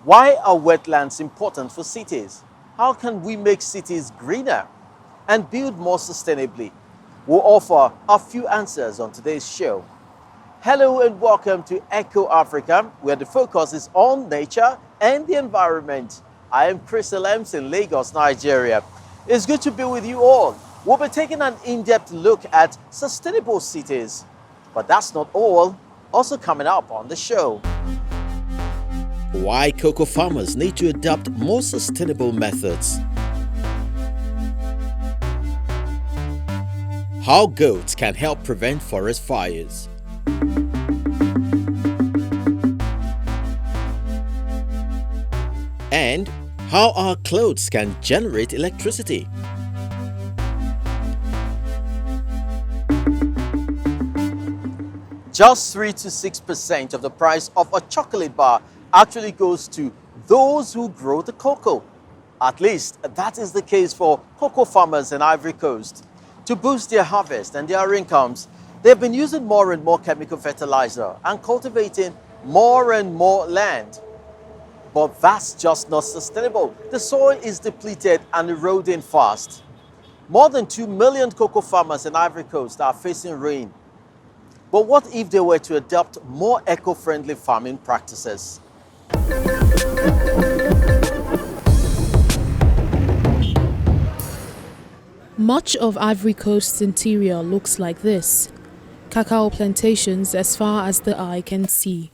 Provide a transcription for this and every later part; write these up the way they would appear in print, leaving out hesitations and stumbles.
Why are wetlands important for cities? How can we make cities greener and build more sustainably? We'll offer a few answers on today's show. Hello and welcome to Echo Africa, where the focus is on nature and the environment. I am Chris Elems in Lagos, Nigeria. It's good to be with you all. We'll be taking an in-depth look at sustainable cities. But that's not all. Also coming up on the show. Why cocoa farmers need to adopt more sustainable methods. How goats can help prevent forest fires. And how our clothes can generate electricity. Just 3 to 6% of the price of a chocolate bar actually goes to those who grow the cocoa. At least that is the case for cocoa farmers in Ivory Coast. To boost their harvest and their incomes, they've been using more and more chemical fertilizer and cultivating more and more land. But that's just not sustainable. The soil is depleted and eroding fast. More than 2 million cocoa farmers in Ivory Coast are facing ruin. But what if they were to adopt more eco-friendly farming practices? Much of Ivory Coast's interior looks like this. Cacao plantations as far as the eye can see.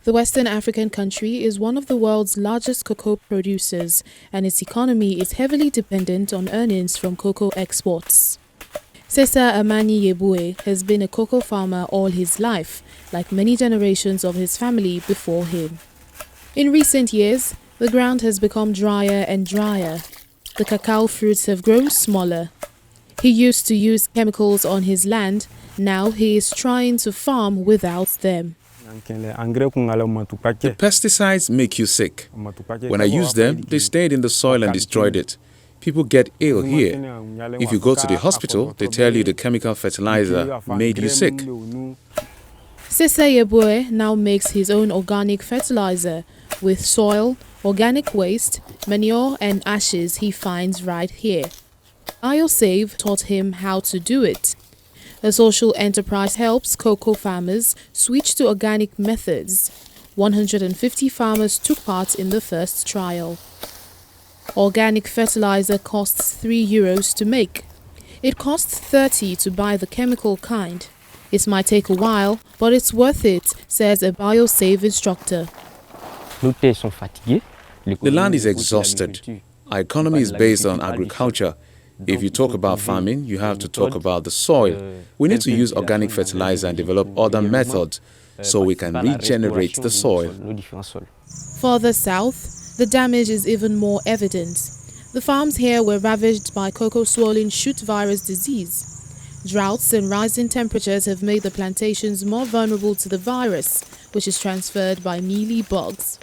The Western African country is one of the world's largest cocoa producers, and its economy is heavily dependent on earnings from cocoa exports. Cesar Amani Yebue has been a cocoa farmer all his life, like many generations of his family before him. In recent years, the ground has become drier and drier. The cacao fruits have grown smaller. He used to use chemicals on his land. Now he is trying to farm without them. The pesticides make you sick. When I used them, they stayed in the soil and destroyed it. People get ill here. If you go to the hospital, they tell you the chemical fertilizer made you sick. Cesar Yebue now makes his own organic fertilizer with soil, organic waste, manure and ashes he finds right here. BioSave taught him how to do it. A social enterprise helps cocoa farmers switch to organic methods. 150 farmers took part in the first trial. Organic fertilizer costs €3 to make. It costs 30 to buy the chemical kind. It might take a while, but it's worth it, says a BioSave instructor. The land is exhausted. Our economy is based on agriculture. If you talk about farming, you have to talk about the soil. We need to use organic fertilizer and develop other methods so we can regenerate the soil. Further south, the damage is even more evident. The farms here were ravaged by cocoa swollen shoot virus disease. Droughts and rising temperatures have made the plantations more vulnerable to the virus, which is transferred by mealy bugs.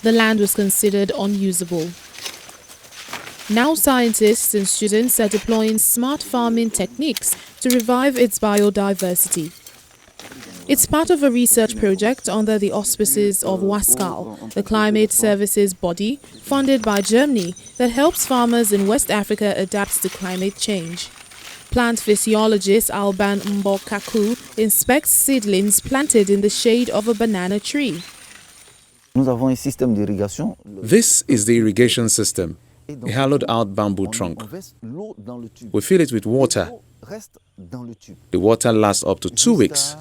The land was considered unusable. Now scientists and students are deploying smart farming techniques to revive its biodiversity. It's part of a research project under the auspices of WASCAL, the climate services body funded by Germany that helps farmers in West Africa adapt to climate change. Plant physiologist Alban Mbokaku inspects seedlings planted in the shade of a banana tree. This is the irrigation system, a hollowed-out bamboo trunk. We fill it with water. The water lasts up to 2 weeks.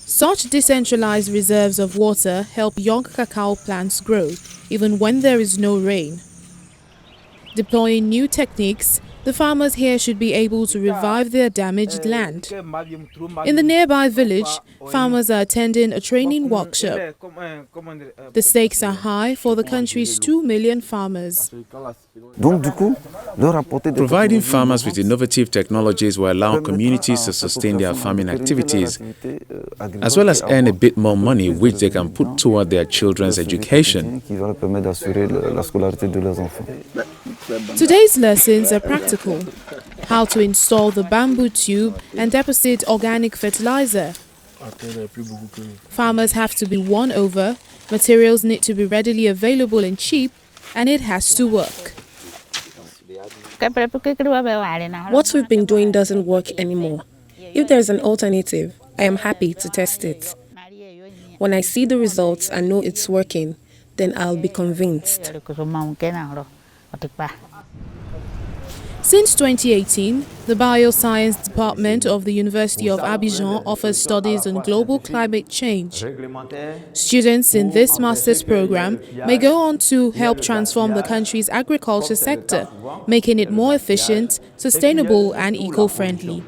Such decentralized reserves of water help young cacao plants grow, even when there is no rain. Deploying new techniques, the farmers here should be able to revive their damaged land. In the nearby village, farmers are attending a training workshop. The stakes are high for the country's 2 million farmers. Providing farmers with innovative technologies will allow communities to sustain their farming activities, as well as earn a bit more money which they can put toward their children's education. Today's lessons are practical. How to install the bamboo tube and deposit organic fertilizer. Farmers have to be won over, materials need to be readily available and cheap, and it has to work. What we've been doing doesn't work anymore. If there's an alternative, I am happy to test it. When I see the results and know it's working, then I'll be convinced. Since 2018, the Bioscience Department of the University of Abidjan offers studies on global climate change. Students in this master's program may go on to help transform the country's agriculture sector, making it more efficient, sustainable and eco-friendly.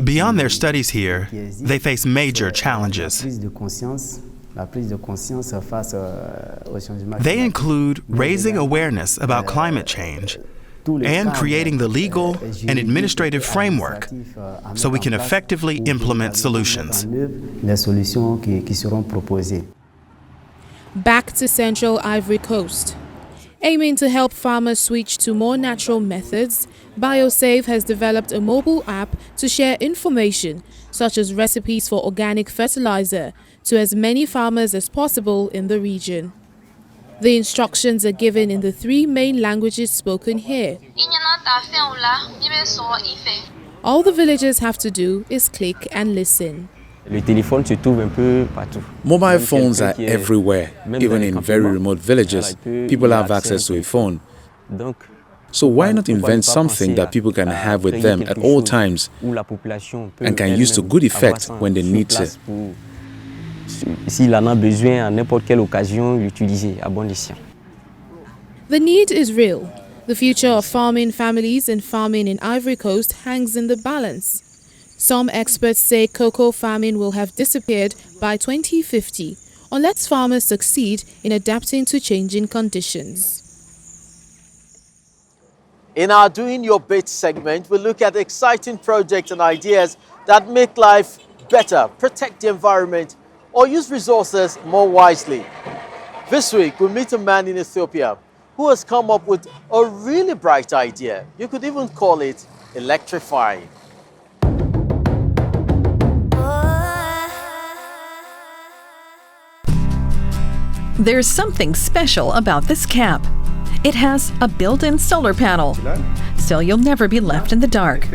Beyond their studies here, they face major challenges. They include raising awareness about climate change and creating the legal and administrative framework so we can effectively implement solutions. Back to Central Ivory Coast. Aiming to help farmers switch to more natural methods, BioSave has developed a mobile app to share information, such as recipes for organic fertilizer, to as many farmers as possible in the region. The instructions are given in the 3 main languages spoken here. All the villagers have to do is click and listen. Mobile phones are everywhere, even in very remote villages. People have access to a phone. So why not invent something that people can have with them at all times and can use to good effect when they need to? The need is real. The future of farming families and farming in Ivory Coast hangs in the balance. Some experts say cocoa farming will have disappeared by 2050 unless farmers succeed in adapting to changing conditions. In our Doing Your Bit segment, we look at exciting projects and ideas that make life better, protect the environment, or use resources more wisely. This week, we meet a man in Ethiopia who has come up with a really bright idea. You could even call it electrifying. There's something special about this cap. It has a built-in solar panel, so you'll never be left in the dark.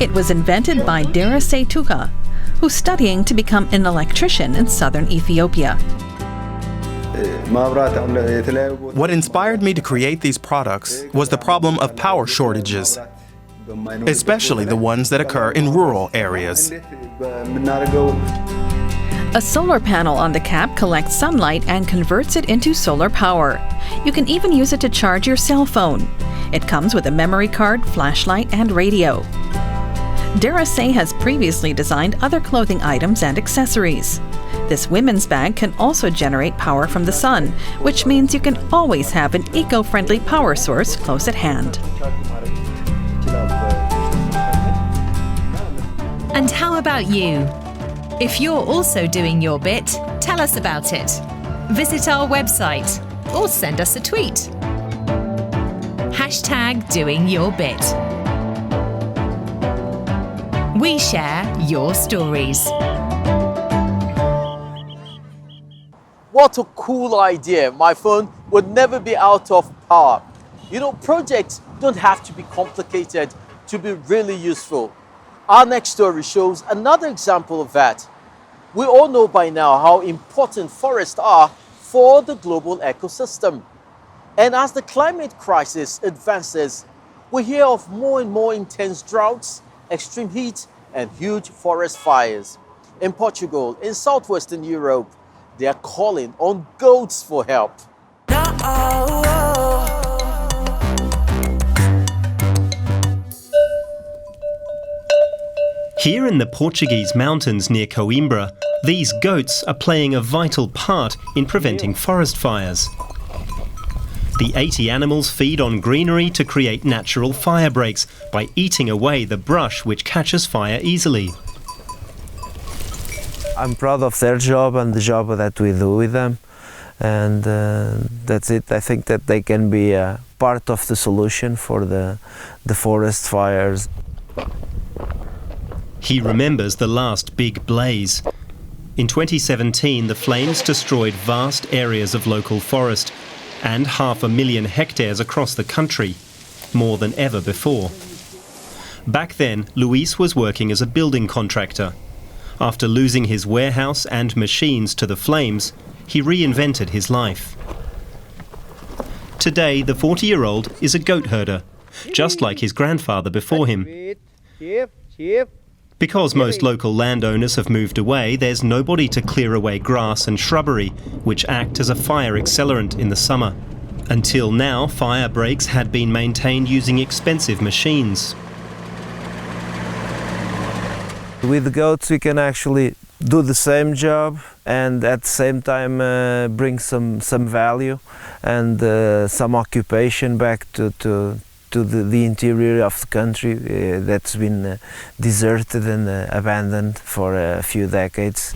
It was invented by Derase Tuka, who's studying to become an electrician in southern Ethiopia. What inspired me to create these products was the problem of power shortages, especially the ones that occur in rural areas. A solar panel on the cap collects sunlight and converts it into solar power. You can even use it to charge your cell phone. It comes with a memory card, flashlight, and radio. Derase has previously designed other clothing items and accessories. This women's bag can also generate power from the sun, which means you can always have an eco-friendly power source close at hand. And how about you? If you're also doing your bit, tell us about it. Visit our website or send us a tweet. #DoingYourBit. We share your stories. What a cool idea. My phone would never be out of power. You know, projects don't have to be complicated to be really useful. Our next story shows another example of that. We all know by now how important forests are for the global ecosystem. And as the climate crisis advances, we hear of more and more intense droughts, extreme heat, and huge forest fires. In Portugal, in southwestern Europe, they are calling on goats for help. Here in the Portuguese mountains near Coimbra, these goats are playing a vital part in preventing forest fires. The 80 animals feed on greenery to create natural fire breaks by eating away the brush which catches fire easily. I'm proud of their job and the job that we do with them. and that's it. I think that they can be part of the solution for the forest fires. He remembers the last big blaze. In 2017, the flames destroyed vast areas of local forest and 500,000 hectares across the country, more than ever before. Back then, Luis was working as a building contractor. After losing his warehouse and machines to the flames, he reinvented his life. Today, the 40-year-old is a goat herder, just like his grandfather before him. Because most local landowners have moved away, there's nobody to clear away grass and shrubbery, which act as a fire accelerant in the summer. Until now, fire breaks had been maintained using expensive machines. With the goats, we can actually do the same job and at the same time bring some value and some occupation back to the interior of the country that's been deserted and abandoned for a few decades.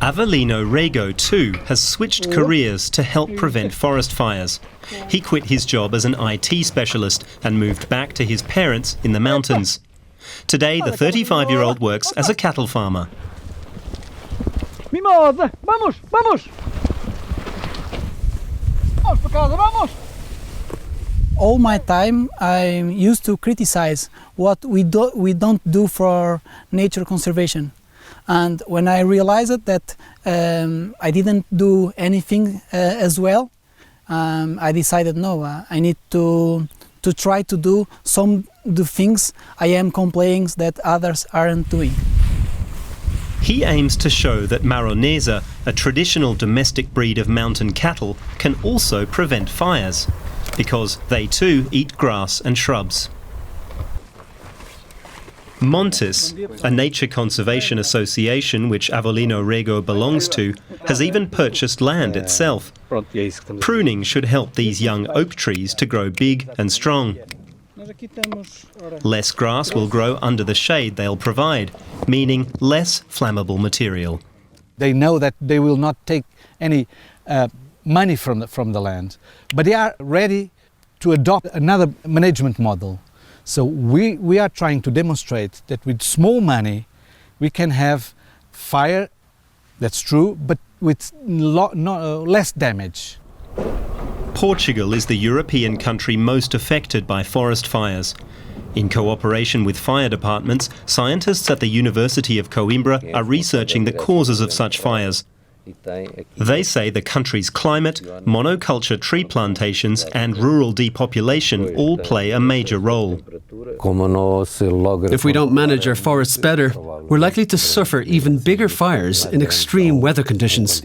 Avelino Rego, too, has switched careers to help prevent forest fires. He quit his job as an IT specialist and moved back to his parents in the mountains. Today, the 35-year-old works as a cattle farmer. Mimosa, vamos, vamos! Vamos para casa, vamos! All my time I used to criticize what we don't do for nature conservation. And when I realized that I didn't do anything as well, I decided no, I need to try to do the things I am complaining that others aren't doing. He aims to show that Maronesa, a traditional domestic breed of mountain cattle, can also prevent fires, because they too eat grass and shrubs. Montes, a nature conservation association which Avelino Rego belongs to, has even purchased land itself. Pruning should help these young oak trees to grow big and strong. Less grass will grow under the shade they'll provide, meaning less flammable material. They know that they will not take any money from the land, but they are ready to adopt another management model. So we are trying to demonstrate that with small money we can have fire, that's true, but with less damage. Portugal is the European country most affected by forest fires. In cooperation with fire departments, scientists at the University of Coimbra are researching the causes of such fires. They say the country's climate, monoculture tree plantations and rural depopulation all play a major role. If we don't manage our forests better, we're likely to suffer even bigger fires in extreme weather conditions.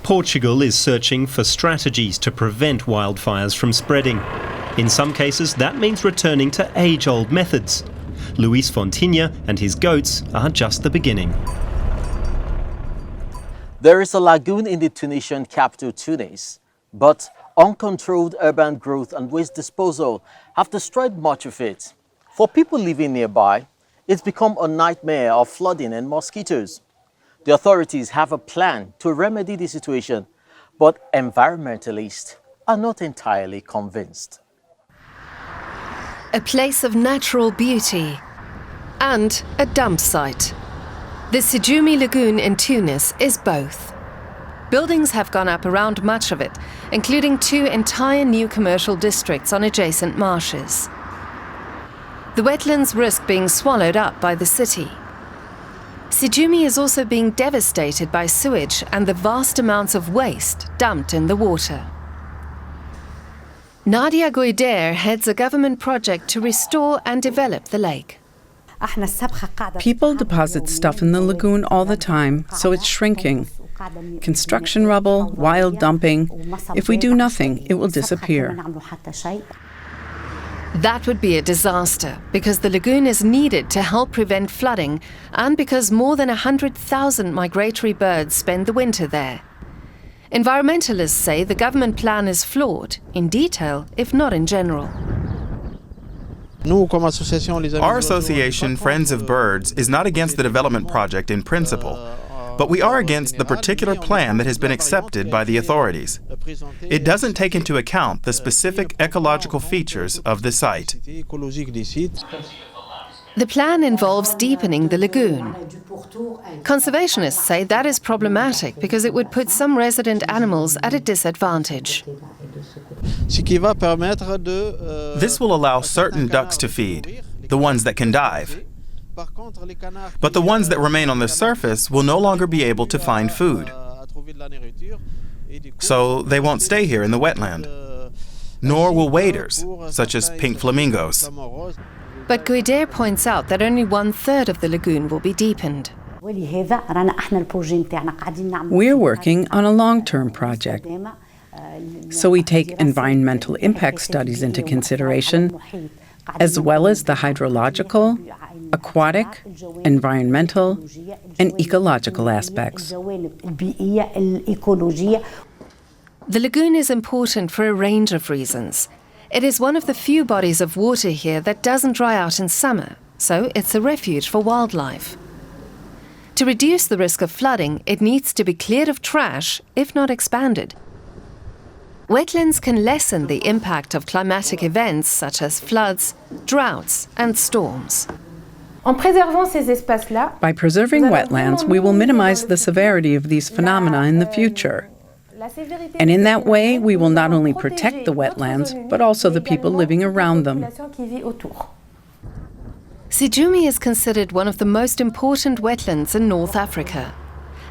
Portugal is searching for strategies to prevent wildfires from spreading. In some cases, that means returning to age-old methods. Luis Fontinha and his goats are just the beginning. There is a lagoon in the Tunisian capital, Tunis, but uncontrolled urban growth and waste disposal have destroyed much of it. For people living nearby, it's become a nightmare of flooding and mosquitoes. The authorities have a plan to remedy the situation, but environmentalists are not entirely convinced. A place of natural beauty and a dump site. The Sijumi Lagoon in Tunis is both. Buildings have gone up around much of it, including 2 entire new commercial districts on adjacent marshes. The wetlands risk being swallowed up by the city. Sijumi is also being devastated by sewage and the vast amounts of waste dumped in the water. Nadia Goider heads a government project to restore and develop the lake. People deposit stuff in the lagoon all the time, so it's shrinking. Construction rubble, wild dumping. If we do nothing, it will disappear. That would be a disaster, because the lagoon is needed to help prevent flooding and because more than 100,000 migratory birds spend the winter there. Environmentalists say the government plan is flawed, in detail, if not in general. Our association, Friends of Birds, is not against the development project in principle, but we are against the particular plan that has been accepted by the authorities. It doesn't take into account the specific ecological features of the site. The plan involves deepening the lagoon. Conservationists say that is problematic because it would put some resident animals at a disadvantage. This will allow certain ducks to feed, the ones that can dive. But the ones that remain on the surface will no longer be able to find food. So they won't stay here in the wetland. Nor will waders, such as pink flamingos. But Guider points out that only 1/3 of the lagoon will be deepened. We're working on a long-term project. So we take environmental impact studies into consideration, as well as the hydrological, aquatic, environmental, and ecological aspects. The lagoon is important for a range of reasons. It is one of the few bodies of water here that doesn't dry out in summer, so it's a refuge for wildlife. To reduce the risk of flooding, it needs to be cleared of trash, if not expanded. Wetlands can lessen the impact of climatic events such as floods, droughts, and storms. By preserving wetlands, we will minimize the severity of these phenomena in the future. And in that way, we will not only protect the wetlands, but also the people living around them. Sijumi is considered one of the most important wetlands in North Africa.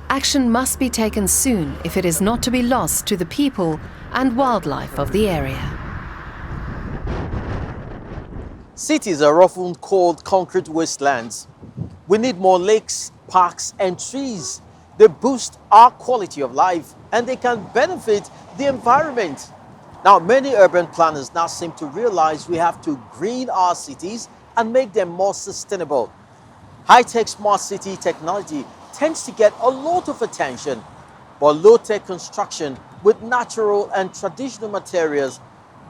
Action must be taken soon if it is not to be lost to the people and wildlife of the area. Cities are often called concrete wastelands. We need more lakes, parks, and trees. They boost our quality of life and they can benefit the environment. Now, many urban planners now seem to realize we have to green our cities and make them more sustainable. High-tech smart city technology tends to get a lot of attention, but low-tech construction with natural and traditional materials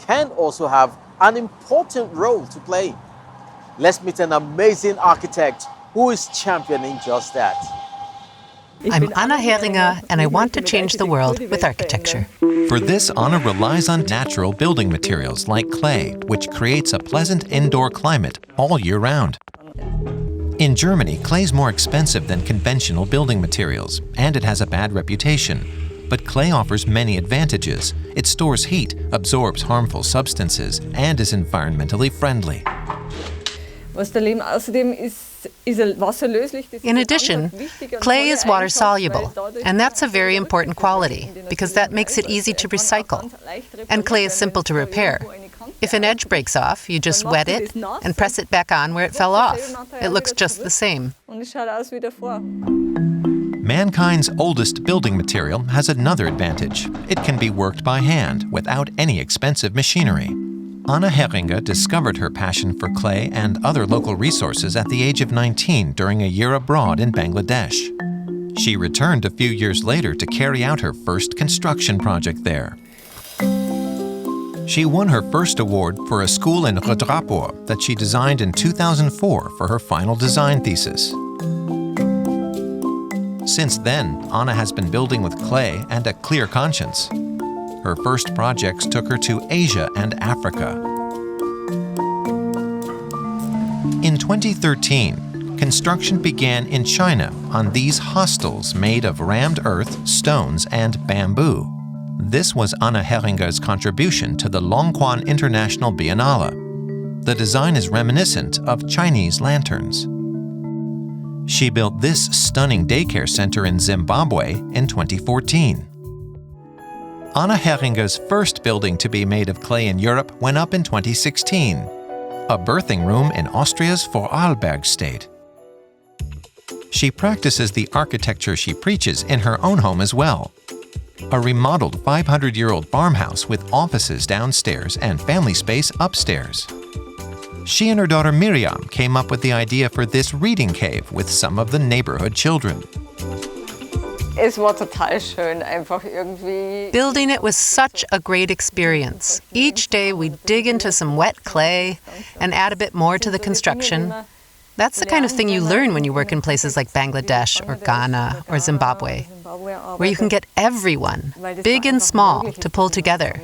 can also have an important role to play. Let's meet an amazing architect who is championing just that. I'm Anna Heringer, and I want to change the world with architecture. For this, Anna relies on natural building materials like clay, which creates a pleasant indoor climate all year round. In Germany, clay is more expensive than conventional building materials, and it has a bad reputation. But clay offers many advantages. It stores heat, absorbs harmful substances, and is environmentally friendly. In addition, clay is water soluble, and that's a very important quality because that makes it easy to recycle. And clay is simple to repair. If an edge breaks off, you just wet it and press it back on where it fell off. It looks just the same. Mankind's oldest building material has another advantage. It can be worked by hand without any expensive machinery. Anna Heringer discovered her passion for clay and other local resources at the age of 19 during a year abroad in Bangladesh. She returned a few years later to carry out her first construction project there. She won her first award for a school in Rudrapur that she designed in 2004 for her final design thesis. Since then, Anna has been building with clay and a clear conscience. Her first projects took her to Asia and Africa. In 2013, construction began in China on these hostels made of rammed earth, stones, and bamboo. This was Anna Heringer's contribution to the Longquan International Biennale. The design is reminiscent of Chinese lanterns. She built this stunning daycare center in Zimbabwe in 2014. Anna Heringer's first building to be made of clay in Europe went up in 2016, a birthing room in Austria's Vorarlberg state. She practices the architecture she preaches in her own home as well. A remodeled 500-year-old farmhouse with offices downstairs and family space upstairs. She and her daughter Miriam came up with the idea for this reading cave with some of the neighborhood children. Building it was such a great experience. Each day we dig into some wet clay and add a bit more to the construction. That's the kind of thing you learn when you work in places like Bangladesh or Ghana or Zimbabwe, where you can get everyone, big and small, to pull together.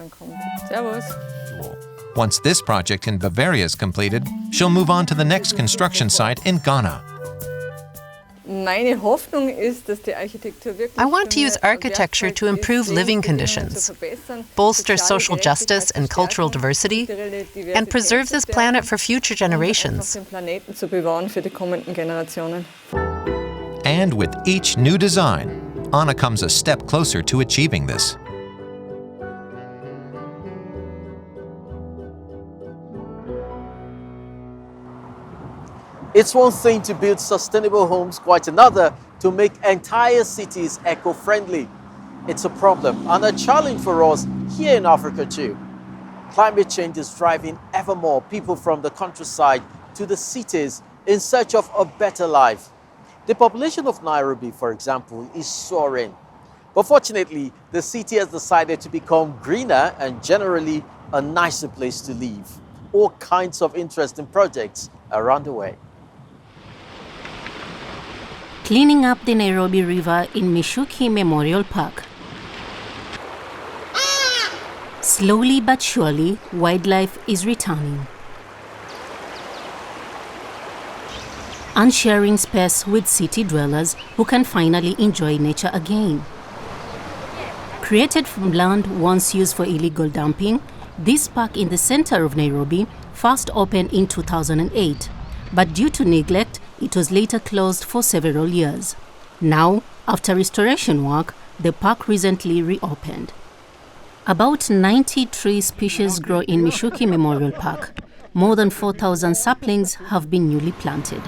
Once this project in Bavaria is completed, she'll move on to the next construction site in Ghana. I want to use architecture to improve living conditions, bolster social justice and cultural diversity, and preserve this planet for future generations. And with each new design, Anna comes a step closer to achieving this. It's one thing to build sustainable homes, quite another to make entire cities eco-friendly. It's a problem and a challenge for us here in Africa too. Climate change is driving ever more people from the countryside to the cities in search of a better life. The population of Nairobi, for example, is soaring. But fortunately, the city has decided to become greener and generally a nicer place to live. All kinds of interesting projects are underway. Cleaning up the Nairobi River in Mishuki Memorial Park. Slowly but surely, wildlife is returning and sharing space with city dwellers who can finally enjoy nature again. Created from land once used for illegal dumping, this park in the center of Nairobi first opened in 2008, but due to neglect, it was later closed for several years. Now, after restoration work, the park recently reopened. About 90 tree species grow in Mishuki Memorial Park. More than 4,000 saplings have been newly planted.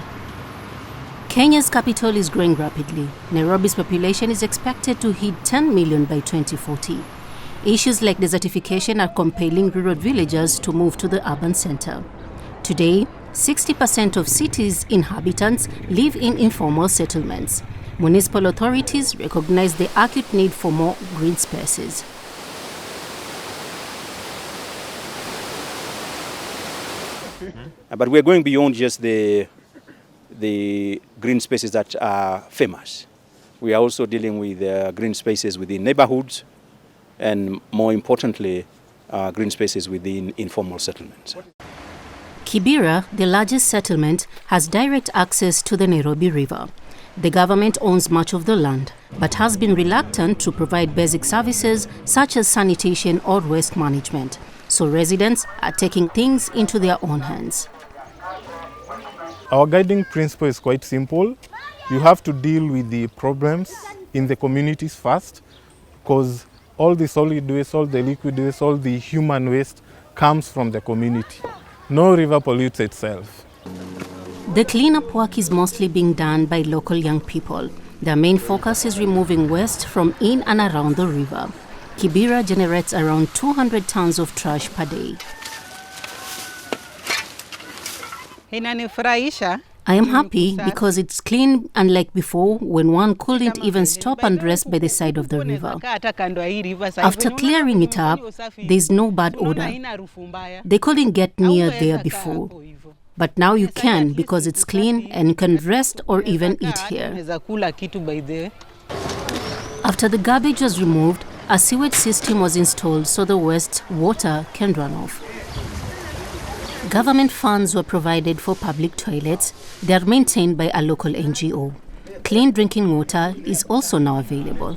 Kenya's capital is growing rapidly. Nairobi's population is expected to hit 10 million by 2040. Issues like desertification are compelling rural villagers to move to the urban center. Today, 60% of cities' inhabitants live in informal settlements. Municipal authorities recognize the acute need for more green spaces. But we're going beyond just the green spaces that are famous. We are also dealing with green spaces within neighborhoods and, more importantly, green spaces within informal settlements. Kibera, the largest settlement, has direct access to the Nairobi River. The government owns much of the land, but has been reluctant to provide basic services such as sanitation or waste management. So residents are taking things into their own hands. Our guiding principle is quite simple. You have to deal with the problems in the communities first, because all the solid waste, all the liquid waste, all the human waste comes from the community. No river pollutes itself. The cleanup work is mostly being done by local young people. Their main focus is removing waste from in and around the river. Kibera generates around 200 tons of trash per day. I am happy because it's clean, unlike before when one couldn't even stop and rest by the side of the river. After clearing it up, there's no bad odor. They couldn't get near there before. But now you can because it's clean and you can rest or even eat here. After the garbage was removed, a sewage system was installed so the waste water can run off. Government funds were provided for public toilets. They are maintained by a local NGO. Clean drinking water is also now available.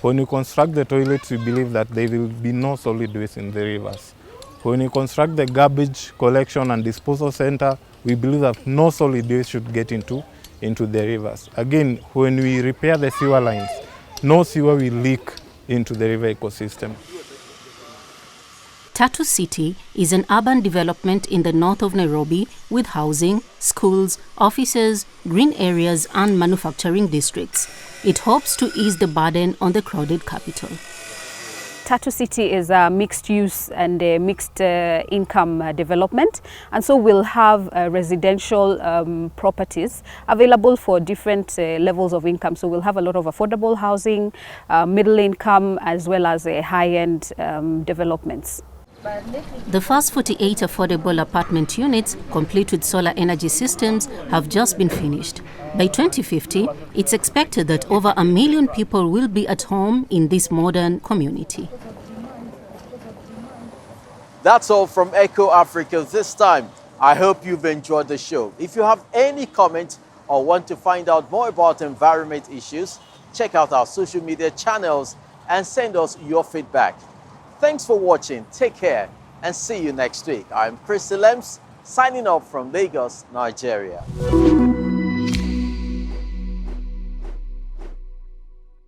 When you construct the toilets, we believe that there will be no solid waste in the rivers. When you construct the garbage collection and disposal center, we believe that no solid waste should get into the rivers. Again, when we repair the sewer lines, no sewer will leak into the river ecosystem. Tatu City is an urban development in the north of Nairobi with housing, schools, offices, green areas and manufacturing districts. It hopes to ease the burden on the crowded capital. Tatu City is a mixed use and a mixed income development, and so we'll have residential properties available for different levels of income. So we'll have a lot of affordable housing, middle income, as well as high-end developments. The first 48 affordable apartment units, complete with solar energy systems, have just been finished. By 2050, it's expected that over 1 million people will be at home in this modern community. That's all from Echo Africa this time. I hope you've enjoyed the show. If you have any comments or want to find out more about environment issues, check out our social media channels and send us your feedback. Thanks for watching, take care, and see you next week. I'm Chris Lems, signing off from Lagos, Nigeria.